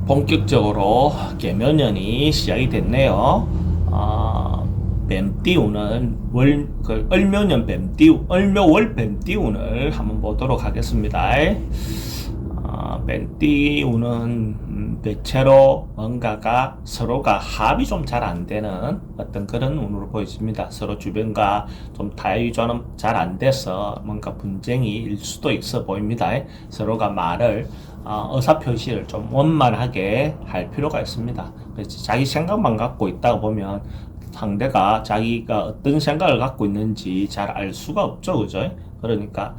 본격적으로 개묘년이 시작이 됐네요. 뱀띠운은 을묘년 을묘월 뱀띠운을 한번 보도록 하겠습니다. 뱀띠운은 대체로 뭔가가 서로가 합이 좀 잘 안 되는 어떤 그런 운으로 보여집니다. 서로 주변과 좀 타협이 잘 안 돼서 뭔가 분쟁이 일 수도 있어 보입니다. 서로가 말을 의사표시를 좀 원만하게 할 필요가 있습니다. 그래서 자기 생각만 갖고 있다가 보면 상대가 자기가 어떤 생각을 갖고 있는지 잘 알 수가 없죠, 그죠? 그러니까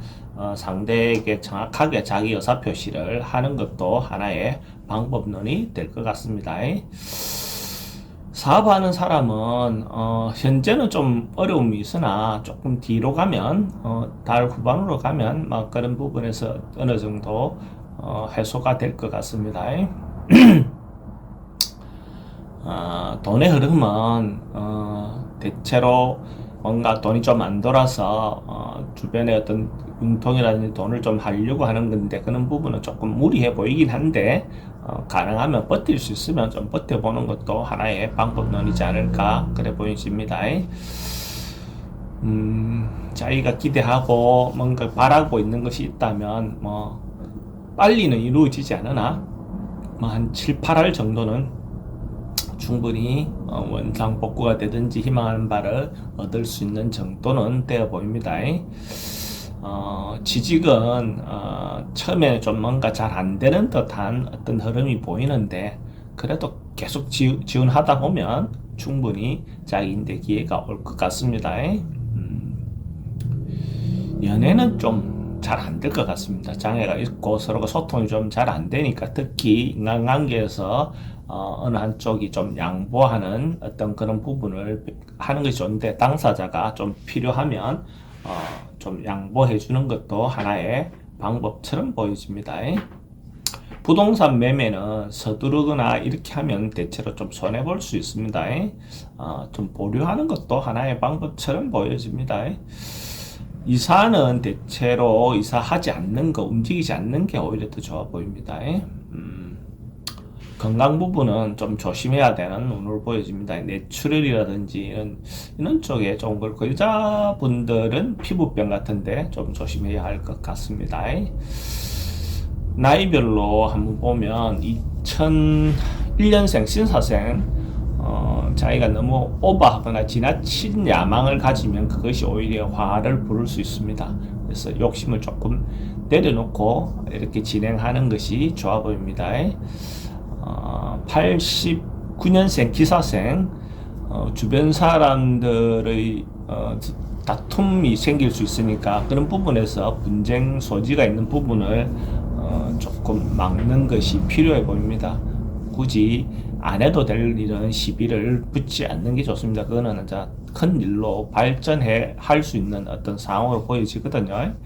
상대에게 정확하게 자기 의사표시를 하는 것도 하나의 방법론이 될 것 같습니다. 사업하는 사람은 현재는 좀 어려움이 있으나 조금 뒤로 가면 달 후반으로 가면 막 그런 부분에서 어느 정도 해소가 될 것 같습니다. 돈의 흐름은 대체로 뭔가 돈이 좀 안 돌아서 주변에 어떤 융통이라든지 돈을 좀 하려고 하는 건데 그런 부분은 조금 무리해 보이긴 한데 가능하면 버틸 수 있으면 좀 버텨보는 것도 하나의 방법론이지 않을까 그래 보여집니다. 자기가 기대하고 뭔가 바라고 있는 것이 있다면 뭐 빨리는 이루어지지 않으나 뭐 한 7, 8월 정도는 충분히 원상복구가 되든지 희망하는 바를 얻을 수 있는 정도는 되어 보입니다. 취직은 처음에 좀 뭔가 잘 안 되는 듯한 어떤 흐름이 보이는데 그래도 계속 지원하다 보면 충분히 자기인데 기회가 올 것 같습니다. 연애는 좀 잘 안 될 것 같습니다. 장애가 있고 서로가 소통이 좀 잘 안 되니까 특히 인간관계에서 어느 한쪽이 좀 양보하는 어떤 그런 부분을 하는 것이 좋은데 당사자가 좀 필요하면 좀 양보해 주는 것도 하나의 방법처럼 보여집니다. 부동산 매매는 서두르거나 이렇게 하면 대체로 좀 손해 볼 수 있습니다. 좀 보류하는 것도 하나의 방법처럼 보여집니다. 이사는 대체로 이사하지 않는 거, 움직이지 않는 게 오히려 더 좋아 보입니다. 건강 부분은 좀 조심해야 되는 운으로 보여집니다. 뇌출혈이라든지 이런 쪽에 좀 그렇고 여자분들은 피부병 같은데 좀 조심해야 할 것 같습니다. 나이별로 한번 보면 2001년생 신사생 자기가 너무 오버하거나 지나친 야망을 가지면 그것이 오히려 화를 부를 수 있습니다. 그래서 욕심을 조금 내려놓고 이렇게 진행하는 것이 좋아 보입니다. 89년생 기사생 주변 사람들의 다툼이 생길 수 있으니까 그런 부분에서 분쟁 소지가 있는 부분을 조금 막는 것이 필요해 보입니다. 굳이 안 해도 될 일은 시비를 붙지 않는 게 좋습니다. 그거는 큰 일로 발전해 할 수 있는 어떤 상황으로 보여지거든요.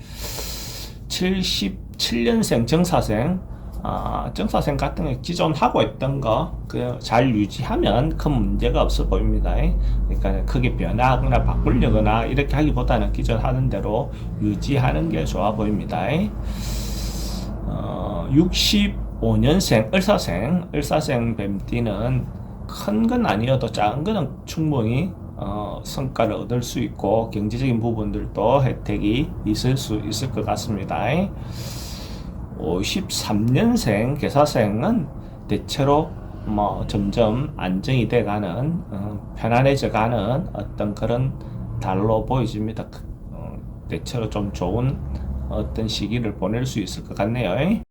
77년생 정사생 정사생 같은 게 기존 하고 있던 거 잘 유지하면 큰 문제가 없어 보입니다. 그러니까 크게 변화하거나 바꾸려거나 이렇게 하기보다는 기존 하는 대로 유지하는 게 좋아 보입니다. 65년생 을사생 뱀띠는 큰 건 아니어도 작은 거는 충분히 성과를 얻을 수 있고 경제적인 부분들도 혜택이 있을 수 있을 것 같습니다. 53년생 개사생은 대체로 점점 안정이 돼가는 편안해져가는 어떤 그런 달로 보여집니다. 대체로 좀 좋은 어떤 시기를 보낼 수 있을 것 같네요.